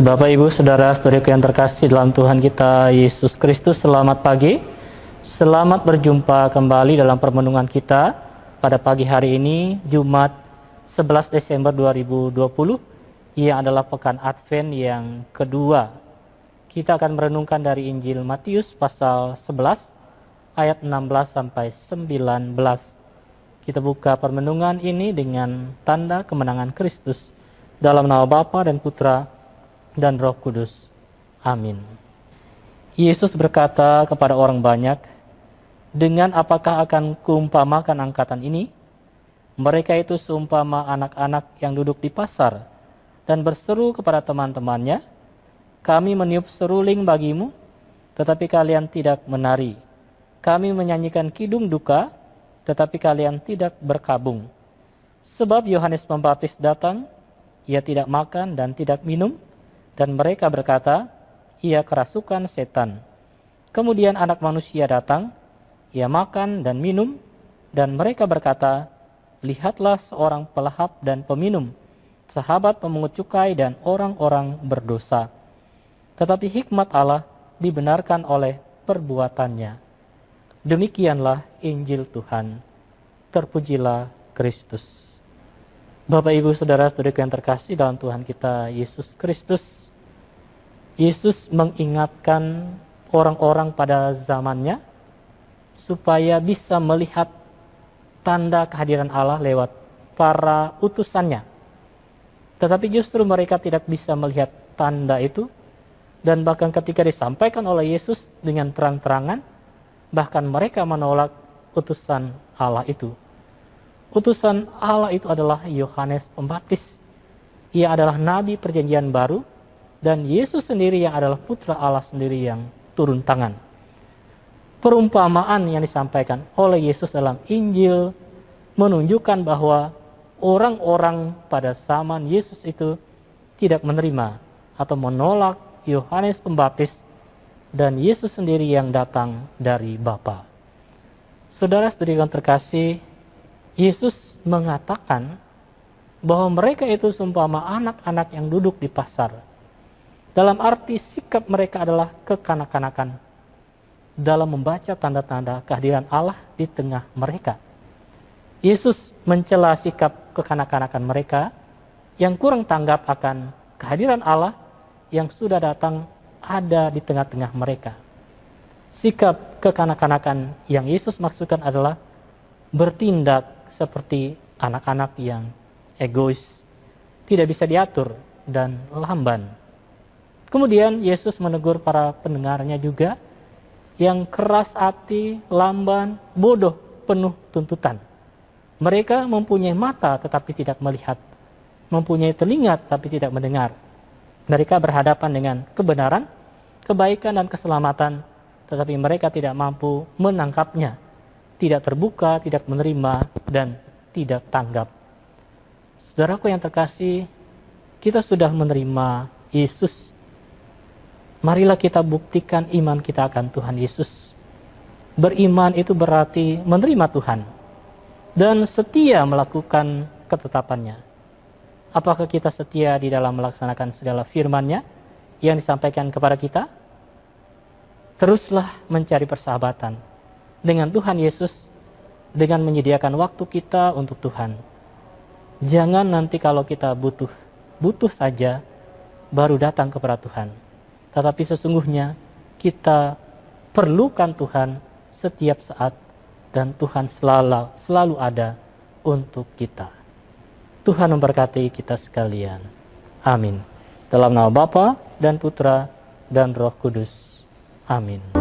Bapak, Ibu, Saudara, saudariku yang terkasih dalam Tuhan kita Yesus Kristus, selamat pagi. Selamat berjumpa kembali dalam permenungan kita pada pagi hari ini, Jumat 11 Desember 2020, yang adalah pekan Advent yang kedua. Kita akan merenungkan dari Injil Matius pasal 11 ayat 16 sampai 19. Kita buka permenungan ini dengan tanda kemenangan Kristus. Dalam nama Bapa dan Putra dan Roh Kudus. Amin. Yesus berkata kepada orang banyak, "Dengan apakah akan kuumpamakan angkatan ini? Mereka itu seumpama anak-anak yang duduk di pasar dan berseru kepada teman-temannya, 'Kami meniup seruling bagimu, tetapi kalian tidak menari. Kami menyanyikan kidung duka, tetapi kalian tidak berkabung. Sebab Yohanes Pembaptis datang, ia tidak makan dan tidak minum, dan mereka berkata, ia kerasukan setan. Kemudian Anak Manusia datang, ia makan dan minum, dan mereka berkata, lihatlah seorang pelahap dan peminum, sahabat pemungut cukai dan orang-orang berdosa. Tetapi hikmat Allah dibenarkan oleh perbuatannya." Demikianlah Injil Tuhan. Terpujilah Kristus. Bapak, Ibu, Saudara-saudariku yang terkasih dalam Tuhan kita Yesus Kristus, Yesus mengingatkan orang-orang pada zamannya supaya bisa melihat tanda kehadiran Allah lewat para utusannya. Tetapi justru mereka tidak bisa melihat tanda itu, dan bahkan ketika disampaikan oleh Yesus dengan terang-terangan, bahkan mereka menolak utusan Allah itu. Utusan Allah itu adalah Yohanes Pembaptis. Ia adalah nabi perjanjian baru, dan Yesus sendiri yang adalah putra Allah sendiri yang turun tangan. Perumpamaan yang disampaikan oleh Yesus dalam Injil menunjukkan bahwa orang-orang pada zaman Yesus itu tidak menerima atau menolak Yohanes Pembaptis dan Yesus sendiri yang datang dari Bapa. Saudara-saudari yang terkasih, Yesus mengatakan bahwa mereka itu seumpama anak-anak yang duduk di pasar. Dalam arti sikap mereka adalah kekanak-kanakan dalam membaca tanda-tanda kehadiran Allah di tengah mereka. Yesus mencela sikap kekanak-kanakan mereka yang kurang tanggap akan kehadiran Allah yang sudah datang ada di tengah-tengah mereka. Sikap kekanak-kanakan yang Yesus maksudkan adalah bertindak seperti anak-anak yang egois, tidak bisa diatur dan lamban. Kemudian Yesus menegur para pendengarnya juga yang keras hati, lamban, bodoh, penuh tuntutan. Mereka mempunyai mata tetapi tidak melihat, mempunyai telinga tetapi tidak mendengar. Mereka berhadapan dengan kebenaran, kebaikan dan keselamatan, tetapi mereka tidak mampu menangkapnya, tidak terbuka, tidak menerima, dan tidak tanggap. Saudaraku yang terkasih, kita sudah menerima Yesus. Marilah kita buktikan iman kita akan Tuhan Yesus. Beriman itu berarti menerima Tuhan dan setia melakukan ketetapannya. Apakah kita setia di dalam melaksanakan segala firman-Nya yang disampaikan kepada kita? Teruslah mencari persahabatan dengan Tuhan Yesus dengan menyediakan waktu kita untuk Tuhan. Jangan nanti kalau kita butuh saja baru datang kepada Tuhan. Tetapi sesungguhnya kita perlukan Tuhan setiap saat, dan Tuhan selalu ada untuk kita. Tuhan memberkati kita sekalian. Amin. Dalam nama Bapa dan Putra dan Roh Kudus. Amin.